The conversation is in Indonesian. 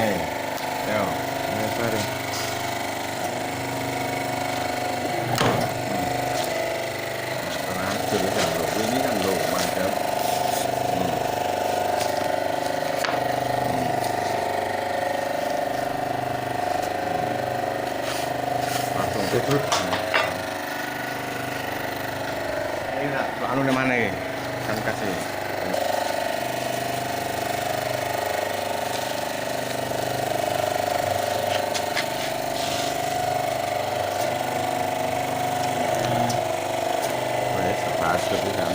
nih yo Lebarin. terakhir kan lo ini kan lo mantap. Langsung Terus ini nak anu di mana ini kan kasih wes pas bisa